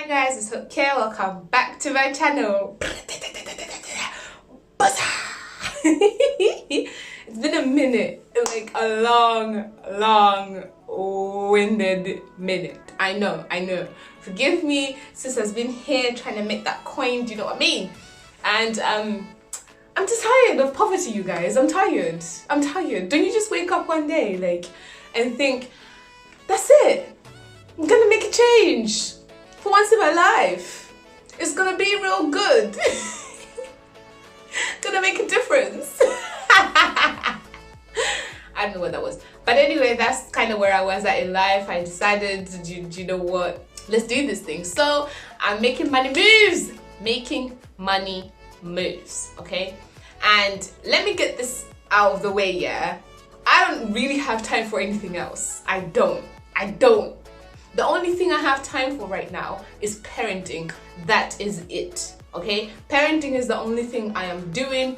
Hi guys, it's Hook here. Welcome back to my channel. It's been a minute, like a long-winded minute. I know. Forgive me, sis has been here trying to make that coin, do you know what I mean? And I'm just tired of poverty, you guys. I'm tired. Don't you just wake up one day and think, that's it. I'm gonna make a change. For once in my life. It's gonna be real good. Gonna make a difference. I don't know what that was. But anyway, that's kind of where I was at in life. I decided, do you know what? Let's do this thing. So I'm making money moves. Okay? And let me get this out of the way, yeah? I don't really have time for anything else. I don't. The only thing I have time for right now is parenting. That is it, okay? Parenting is the only thing I am doing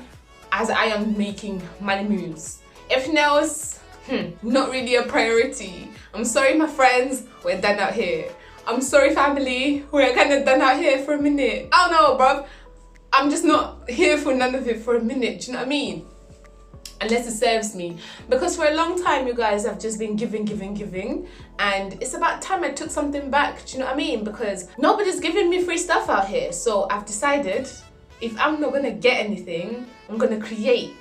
as I am making money moves. Everything else, not really a priority. I'm sorry, my friends, we're done out here. I'm sorry, family, we're kind of done out here for a minute. I don't know, bruv. I'm just not here for none of it for a minute, do you know what I mean? Unless it serves me. Because for a long time, you guys, I've just been giving. And it's about time I took something back, do you know what I mean? Because nobody's giving me free stuff out here. So I've decided, if I'm not gonna get anything, I'm gonna create.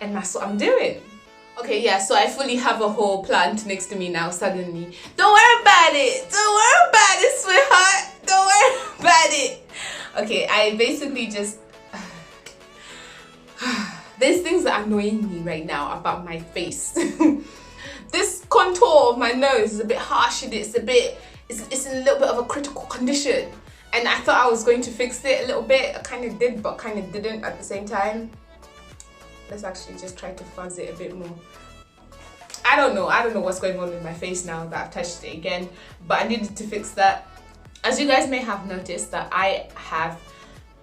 And that's what I'm doing. Okay, yeah, so I fully have a whole plant next to me now, suddenly. Don't worry about it, sweetheart. Don't worry about it. Okay, I basically just... There's things that are annoying me right now about my face. This contour of my nose is a bit harsh and it's in a little bit of a critical condition. And I thought I was going to fix it a little bit. I kind of did, but kind of didn't at the same time. Let's actually just try to fuzz it a bit more. I don't know what's going on with my face now that I've touched it again. But I needed to fix that. As you guys may have noticed that I have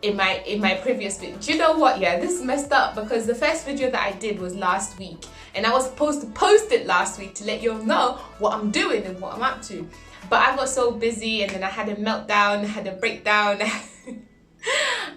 in my previous video. Do you know what? Yeah, this is messed up because the first video that I did was last week and I was supposed to post it last week to let you all know what I'm doing and what I'm up to. But I got so busy and then I had a meltdown, had a breakdown.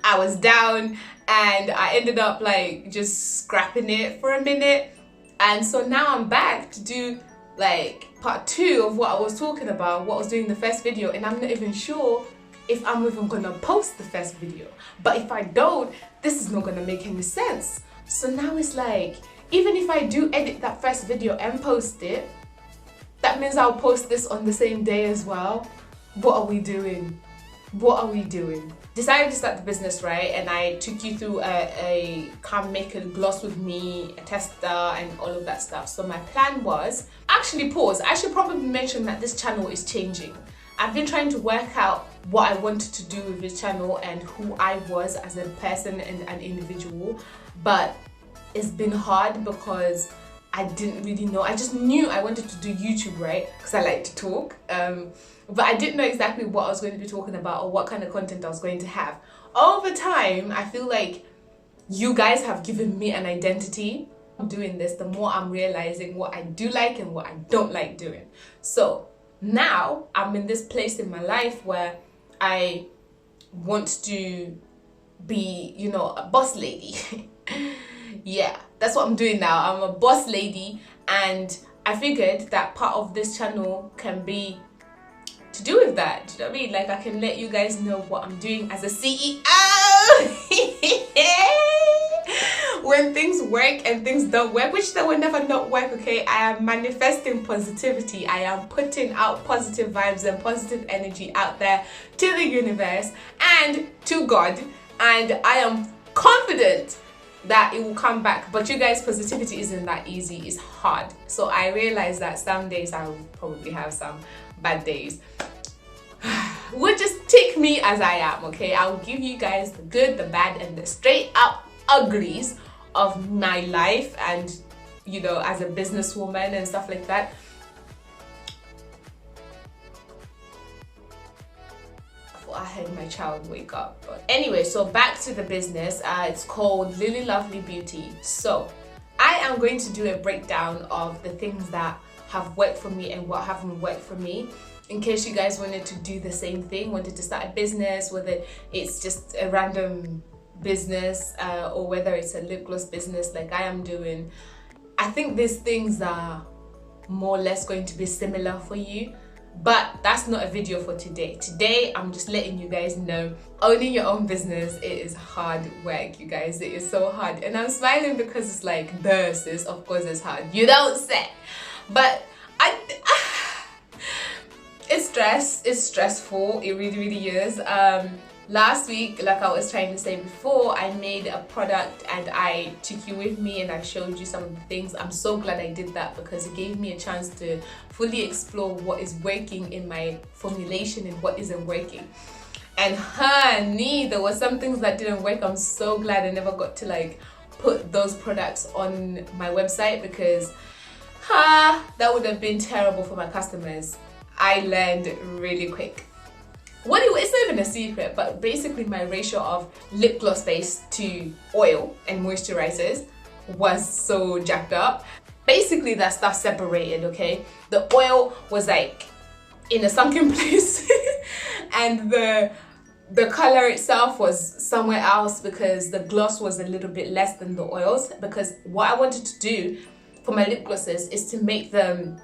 I was down and I ended up like just scrapping it for a minute. And so now I'm back to do like part 2 of what I was talking about, what I was doing in the first video, and I'm not even sure if I'm even gonna post the first video. But if I don't, this is not gonna make any sense. So now it's like, even if I do edit that first video and post it, that means I'll post this on the same day as well. What are we doing? Decided to start the business, right? And I took you through a come make a gloss with me, a tester and all of that stuff. So my plan was, actually pause, I should probably mention that this channel is changing. I've been trying to work out what I wanted to do with this channel and who I was as a person and an individual, but it's been hard because I didn't really know. I just knew I wanted to do YouTube, right? Because I like to talk, but I didn't know exactly what I was going to be talking about or what kind of content I was going to have. Over time, I feel like you guys have given me an identity. I'm doing this, the more I'm realizing what I do like and what I don't like doing. So now I'm in this place in my life where I want to be, you know, a boss lady. Yeah, that's what I'm doing now. I'm a boss lady and I figured that part of this channel can be to do with that. Do you know what I mean? Like I can let you guys know what I'm doing as a CEO. When things work and things don't work, which they will never not work, okay? I am manifesting positivity. I am putting out positive vibes and positive energy out there to the universe and to God. And I am confident that it will come back. But you guys, positivity isn't that easy. It's hard. So I realize that some days I will probably have some bad days. We'll just take me as I am, okay? I will give you guys the good, the bad, and the straight up uglies of my life and, you know, as a businesswoman and stuff like that. I heard my child wake up. But anyway, so back to the business. It's called Lily Lovely Beauty. So I am going to do a breakdown of the things that have worked for me and what haven't worked for me. in case you guys wanted to do the same thing, wanted to start a business, whether it's just a random business or whether it's a lip gloss business like I am doing. I think these things are more or less going to be similar for you, but that's not a video for today. Today I'm just letting you guys know, owning your own business, it is hard work, you guys. It is so hard, and I'm smiling because it's like, sis, of course it's hard, you don't say. But it's stressful, it really is. Last week, like I was trying to say before, I made a product and I took you with me and I showed you some of the things. I'm so glad I did that because it gave me a chance to fully explore what is working in my formulation and what isn't working. And honey, there were some things that didn't work. I'm so glad I never got to like put those products on my website because that would have been terrible for my customers. I learned really quick. Well, anyway, it's not even a secret, but basically my ratio of lip gloss base to oil and moisturizers was so jacked up. Basically that stuff separated, okay? The oil was like in a sunken place and the color itself was somewhere else because the gloss was a little bit less than the oils, because what I wanted to do for my lip glosses is to make them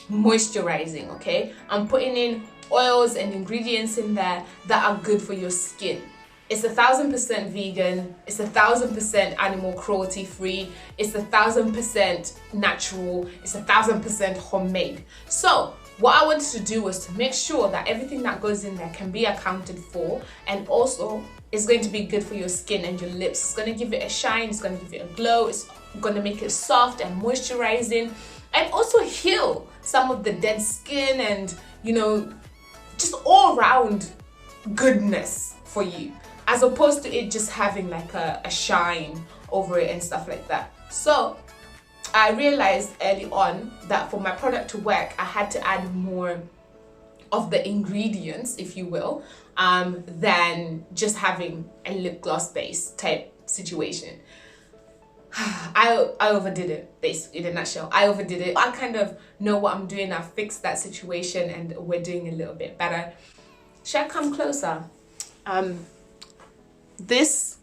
moisturizing, okay? I'm putting in oils and ingredients in there that are good for your skin. It's 1000% vegan, it's 1000% animal cruelty free, it's 1000% natural, it's 1000% homemade. So what I wanted to do was to make sure that everything that goes in there can be accounted for, and also it's going to be good for your skin and your lips. It's going to give it a shine, it's going to give it a glow, it's going to make it soft and moisturizing, and also heal some of the dead skin and, you know, just all around goodness for you, as opposed to it just having like a shine over it and stuff like that. So I realized early on that for my product to work, I had to add more of the ingredients, if you will, than just having a lip gloss base type situation. I overdid it, basically, in a nutshell. I overdid it. I kind of know what I'm doing. I fixed that situation and we're doing a little bit better. Should I come closer? These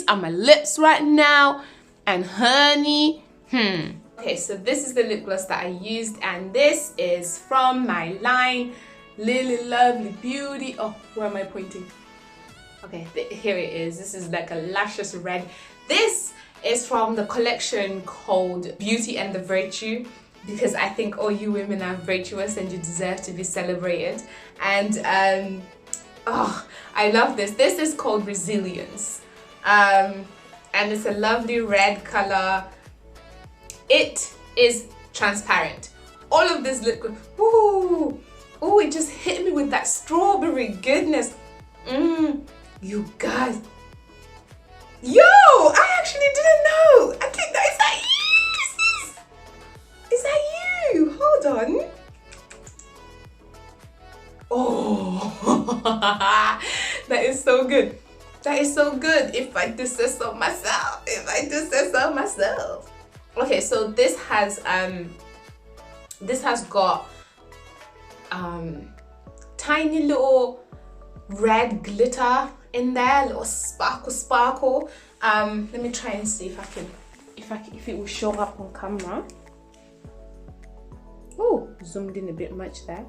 are my lips right now, and honey, Okay, so this is the lip gloss that I used, and this is from my line, Lily Lovely Beauty. Oh, where am I pointing? Okay, here it is. This is like a luscious red. This is from the collection called Beauty and the Virtue, because I think all you women are virtuous and you deserve to be celebrated. And oh, I love this. This is called Resilience. And it's a lovely red color. It is transparent. All of this lip gloss, ooh, it just hit me with that strawberry goodness. You guys. Yo, I actually didn't know. I think that is that you? Is that you? Hold on. Oh, that is so good. That is so good. If I do say so myself. Okay, so this has got tiny little red glitter in there, little sparkle. Let me try and see if it will show up on camera. Oh, zoomed in a bit much there,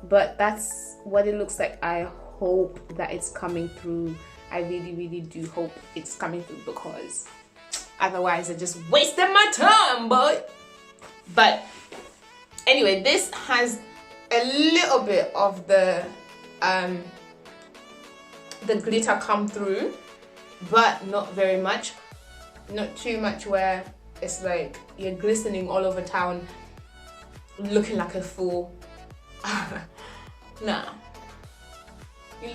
but that's what it looks like. I hope that it's coming through. I really do hope it's coming through, because otherwise I just wasted my time, boy. But anyway, this has a little bit of the glitter come through, but not very much, not too much where it's like you're glistening all over town looking like a fool. Nah, you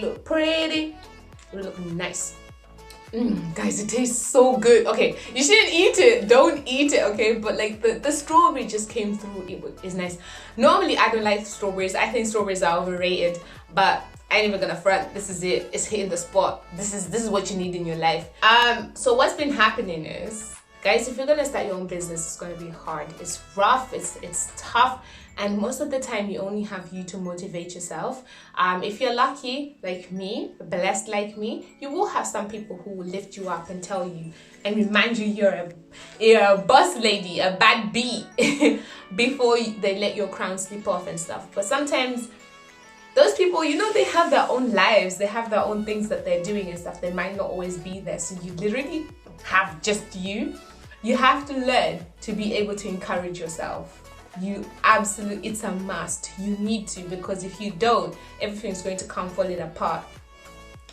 look pretty, you look nice. Guys, it tastes so good. Okay, you shouldn't eat it, don't eat it, okay? But like the strawberry just came through. It's nice. Normally I don't like strawberries. I think strawberries are overrated, but I ain't even gonna front. This is it. It's hitting the spot. This is what you need in your life. So what's been happening is Guys, if you're gonna start your own business, it's gonna be hard. It's rough, it's tough, and most of the time you only have you to motivate yourself. If you're lucky like me, blessed like me, you will have some people who will lift you up and tell you and remind you you're a boss lady, a bad bee before they let your crown slip off and stuff. But sometimes those people, they have their own lives, they have their own things that they're doing and stuff. They might not always be there, so you literally have just you. You have to learn to be able to encourage yourself. It's a must. You need to, because if you don't, everything's going to come falling apart.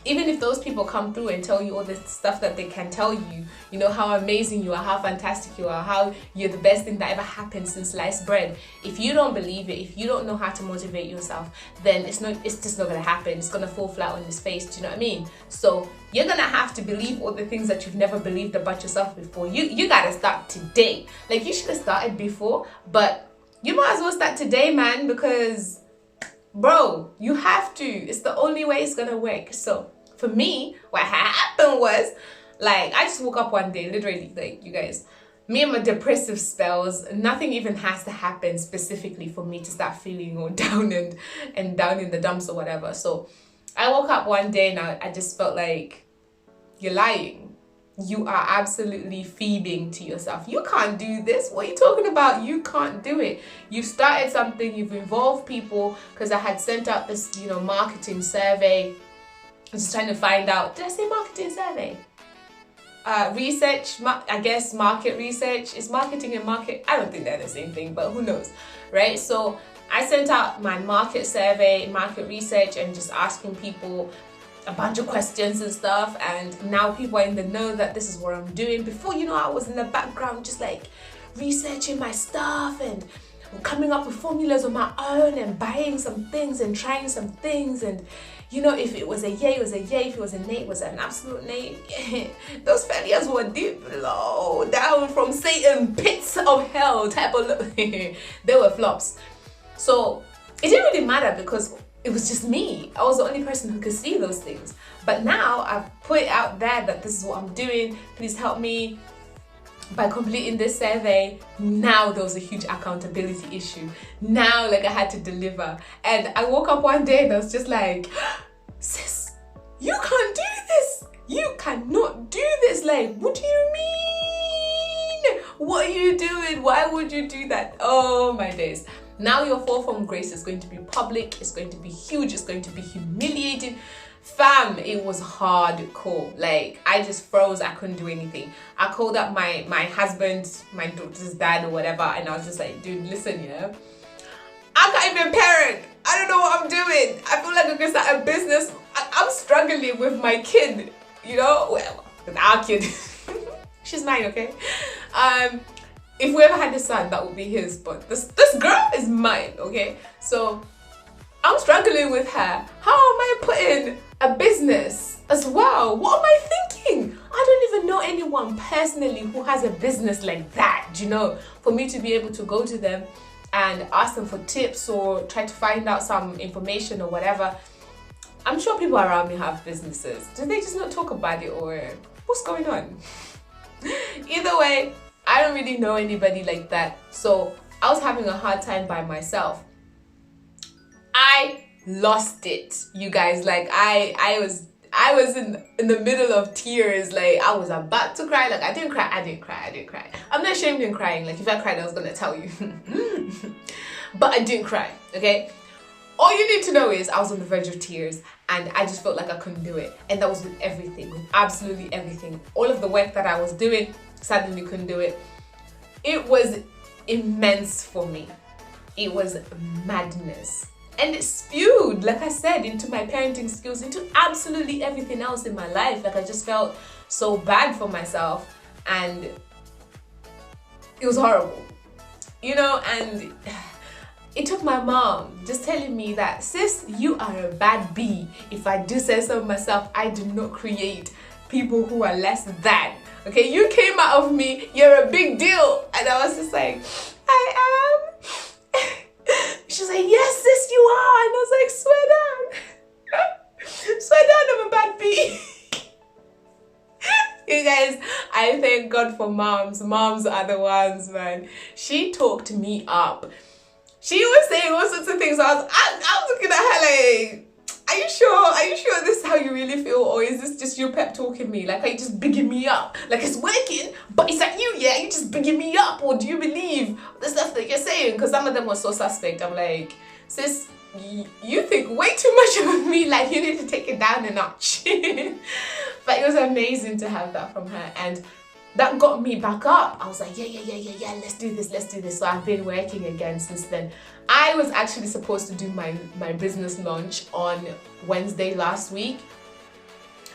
Even if those people come through and tell you all this stuff that they can tell you, how amazing you are, how fantastic you are, how you're the best thing that ever happened since sliced bread. If you don't believe it, if you don't know how to motivate yourself, then it's just not gonna happen. It's gonna fall flat on its face. Do you know what I mean? So you're gonna have to believe all the things that you've never believed about yourself before. You gotta start today. Like, you should have started before, but you might as well start today, man, because bro, you have to. It's the only way it's gonna work. So for me, what happened was, like, I just woke up one day, literally, like, you guys, me and my depressive spells, nothing even has to happen specifically for me to start feeling all down and down in the dumps or whatever. So I woke up one day and I just felt like, you're lying. You are absolutely feeding to yourself. You can't do this. What are you talking about? You can't do it. You've started something, you've involved people, because I had sent out this, marketing survey. I was just trying to find out, did I say marketing survey? Research, I guess market research. Is marketing and market? I don't think they're the same thing, but who knows, right? So I sent out my market survey, market research, and just asking people a bunch of questions and stuff, and now people are in the know that this is what I'm doing. Before, I was in the background just like researching my stuff and coming up with formulas on my own and buying some things and trying some things, and if it was a yay, it was a yay. If it was a nay, it was an absolute nay. Those failures were deep, low down from Satan, pits of hell type of they were flops. So it didn't really matter because it was just me. I was the only person who could see those things. But now I've put it out there that this is what I'm doing. Please help me by completing this survey. Now there was a huge accountability issue. Now, like, I had to deliver. And I woke up one day and I was just like, sis, you can't do this. You cannot do this. Like, what do you mean? What are you doing? Why would you do that? Oh my days. Now your fall from grace is going to be public. It's going to be huge. It's going to be humiliating. Fam, it was hardcore. Like, I just froze. I couldn't do anything. I called up my husband, my daughter's dad or whatever, and I was just like, dude, listen, I can't even parent. I don't know what I'm doing. I feel like I'm gonna start a business. I'm struggling with my kid, well, with our kid. She's mine, okay? If we ever had a son, that would be his, but this girl is mine, okay? So I'm struggling with her. How am I putting a business as well? What am I thinking? I don't even know anyone personally who has a business like that, for me to be able to go to them and ask them for tips or try to find out some information or whatever. I'm sure people around me have businesses. Do they just not talk about it, or what's going on? Either way, I don't really know anybody like that. So I was having a hard time by myself. I lost it, you guys. Like, I was in the middle of tears. Like, I was about to cry. Like, I didn't cry. I'm not ashamed in crying. Like, if I cried, I was gonna tell you. But I didn't cry, okay? All you need to know is I was on the verge of tears and I just felt like I couldn't do it. And that was with everything, with absolutely everything. All of the work that I was doing, suddenly couldn't do it. It was immense for me. It was madness. And it spewed, like I said, into my parenting skills, into absolutely everything else in my life. Like, I just felt so bad for myself and it was horrible, and it took my mom just telling me that, sis, you are a bad bee. If I do say so myself, I do not create people who are less than. Okay, you came out of me, you're a big deal. And I was just like, I am. She's like, yes, sis, you are. And I was like, swear down. Swear down, I'm a bad bee. You guys, I I thank God for moms. Moms are the ones, man. She talked me up. She was saying all sorts of things. I was looking at her like, are you sure? Are you sure this is how you really feel? Or is this just you pep talking me? Like, are you just bigging me up? Like, it's working, but is that you? Yeah, you just bigging me up? Or do you believe the stuff that you're saying? Because some of them were so suspect. I'm like, sis, you think way too much of me. Like, you need to take it down a notch. But it was amazing to have that from her. And that got me back up. I was like, yeah, let's do this. So I've been working again since then. I was actually supposed to do my business launch on Wednesday last week.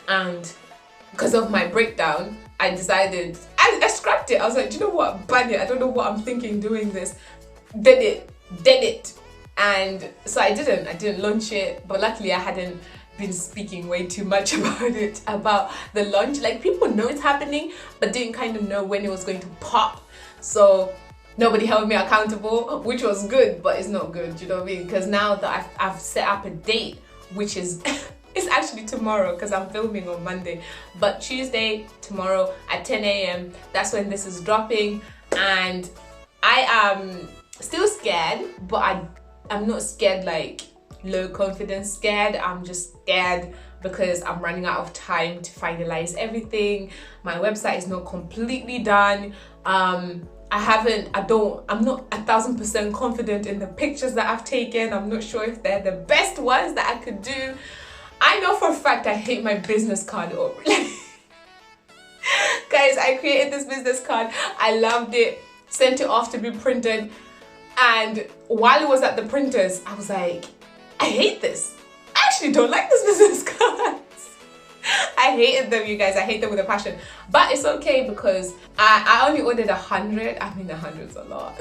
And because of my breakdown, I decided, I scrapped it. I was like, do you know what? Ban it. I don't know what I'm thinking doing this. Did it. And so I didn't launch it. But luckily I hadn't been speaking way too much about the launch. Like, people know it's happening but didn't kind of know when it was going to pop, so nobody held me accountable, which was good, but it's not good, you know what I mean? Because now that I've set up a date, which is it's actually tomorrow because I'm filming on Monday, but Tuesday, tomorrow at 10 a.m. that's when this is dropping. And I am still scared, but I'm not scared like low confidence scared. I'm just scared because I'm running out of time to finalize everything. My website is not completely done. I'm not 1000% confident in the pictures that I've taken. I'm not sure if they're the best ones that I could do. I know for a fact I hate my business card. Guys, I created this business card. I loved it, sent it off to be printed, and while it was at the printers, I was like, I hate this. I actually don't like this business cards. I hated them, you guys. I hate them with a passion. But it's okay because I only ordered 100. I mean, 100's a lot.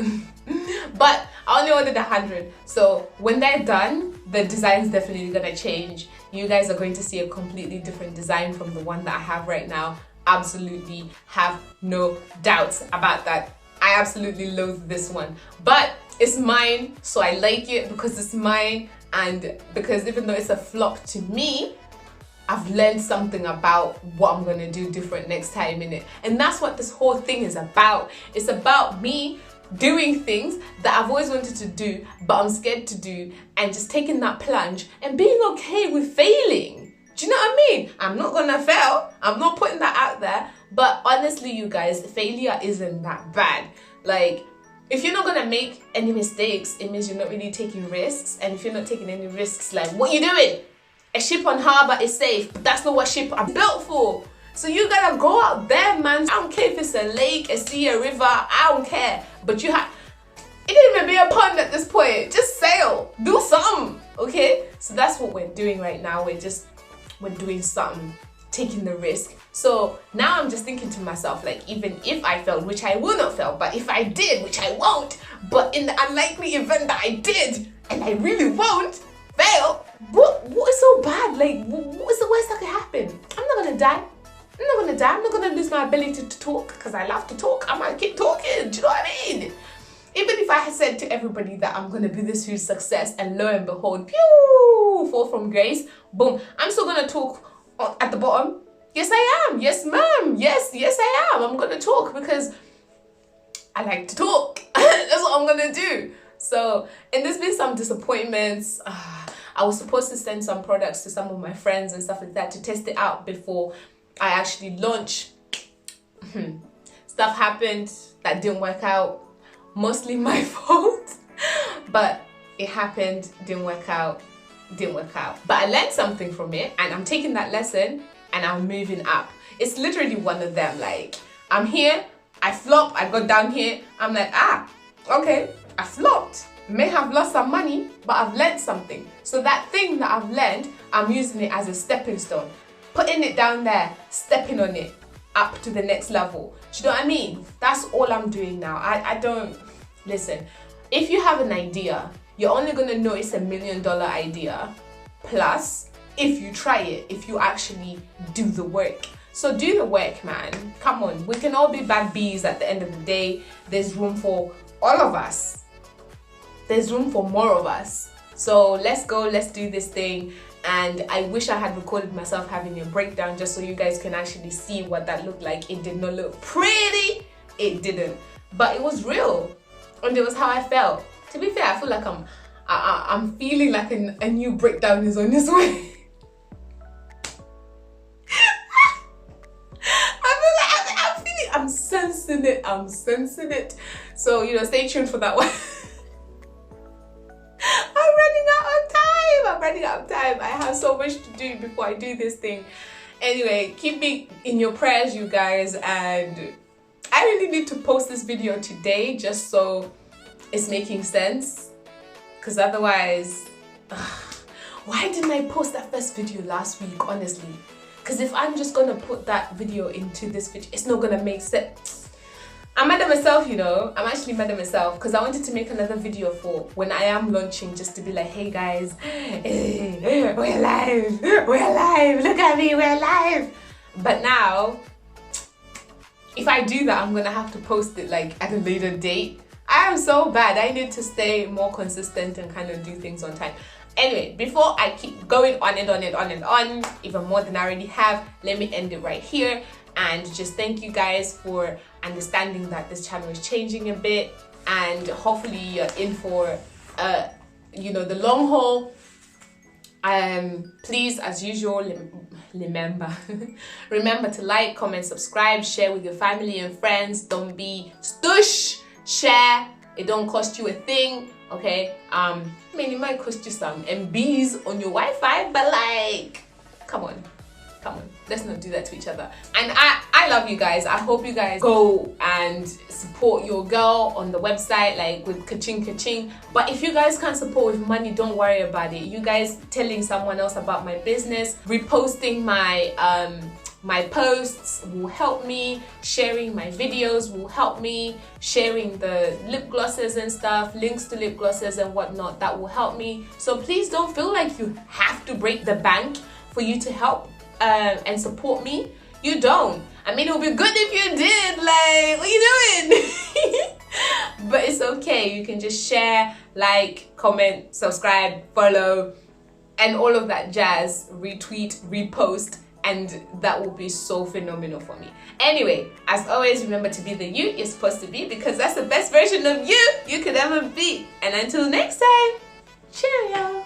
But I only ordered 100. So when they're done, the design's definitely gonna change. You guys are going to see a completely different design from the one that I have right now. Absolutely have no doubts about that. I absolutely loathe this one. But it's mine, so I like it because it's mine. And because even though it's a flop to me, I've learned something about what I'm gonna do different next time in it. And that's what this whole thing is about. It's about me doing things that I've always wanted to do, but I'm scared to do, and just taking that plunge and being okay with failing. Do you know what I mean? I'm not gonna fail. I'm not putting that out there. But honestly, you guys, failure isn't that bad. Like, if you're not gonna make any mistakes, it means you're not really taking risks. And if you're not taking any risks, like, what you doing? A ship on harbour is safe, but that's not what ships are built for. So you gotta go out there, man. I don't care if it's a lake, a sea, a river, I don't care. But it didn't even be a pond at this point. Just sail, do something, okay? So that's what we're doing right now. We're doing something, taking the risk. So now I'm just thinking to myself, like, even if I failed, which I will not fail, but if I did, which I won't, but in the unlikely event that I did, and I really won't fail, what is so bad? Like, what is the worst that could happen? I'm not gonna die. I'm not gonna lose my ability to talk because I love to talk. I might keep talking. Do you know what I mean? Even if I had said to everybody that I'm gonna be this huge success, and lo and behold, pew, fall from grace, boom, I'm still gonna talk at the bottom. Yes, I am. Yes, ma'am. Yes, I am. I'm gonna talk because I like to talk. That's what I'm gonna do. So, and there's been some disappointments. I was supposed to send some products to some of my friends and stuff like that to test it out before I actually launch. Stuff happened that didn't work out. Mostly my fault. But it happened, didn't work out. But I learned something from it, and I'm taking that lesson and I'm moving up. It's literally one of them. Like, I'm here, I flop, I got down here. I'm like, okay, I flopped. May have lost some money, but I've learned something. So that thing that I've learned, I'm using it as a stepping stone. Putting it down there, stepping on it up to the next level. Do you know what I mean? That's all I'm doing now. I don't, listen, if you have an idea, you're only gonna know it's $1 million idea, plus if you try it, if you actually do the work. So do the work, man. Come on, we can all be bad bees at the end of the day. There's room for all of us. There's room for more of us. So let's go, let's do this thing. and I wish I had recorded myself having a breakdown just so you guys can actually see what that looked like. It did not look pretty, it didn't, but it was real, and it was how I felt. To be fair, I feel like I'm feeling like a new breakdown is on its way. I'm sensing it. So, you know, stay tuned for that one. I'm running out of time. I have so much to do before I do this thing. Anyway, keep me in your prayers, you guys, and I really need to post this video today just so it's making sense, because otherwise, why didn't I post that first video last week, honestly? Because if I'm just gonna put that video into this video, it's not gonna make sense. I'm mad at myself, you know. I'm actually mad at myself because I wanted to make another video for when I am launching, just to be like, hey guys, we're live, look at me, we're live. But now, if I do that, I'm gonna have to post it like at a later date. I am so bad. I need to stay more consistent and kind of do things on time. Anyway, before I keep going on and on, even more than I already have, let me end it right here and just thank you guys for understanding that this channel is changing a bit, and hopefully you're in for you know, the long haul. Please, as usual, remember to like, comment, subscribe, share with your family and friends. Don't be stush. Share. It don't cost you a thing. Okay, I mean, it might cost you some MBs on your Wi-Fi, but like, come on, let's not do that to each other. And I love you guys. I hope you guys go and support your girl on the website, like with ka-ching. But if you guys can't support with money, don't worry about it. You guys telling someone else about my business, reposting my posts will help me, sharing my videos will help me, sharing the lip glosses and stuff, links to lip glosses and whatnot, that will help me. So please don't feel like you have to break the bank for you to help and support me. You don't. I mean, it would be good if you did, like, what are you doing? But it's okay, you can just share, like, comment, subscribe, follow, and all of that jazz, retweet, repost, and that will be so phenomenal for me. Anyway, as always, remember to be the you you're supposed to be, because that's the best version of you could ever be. And until next time, cheerio.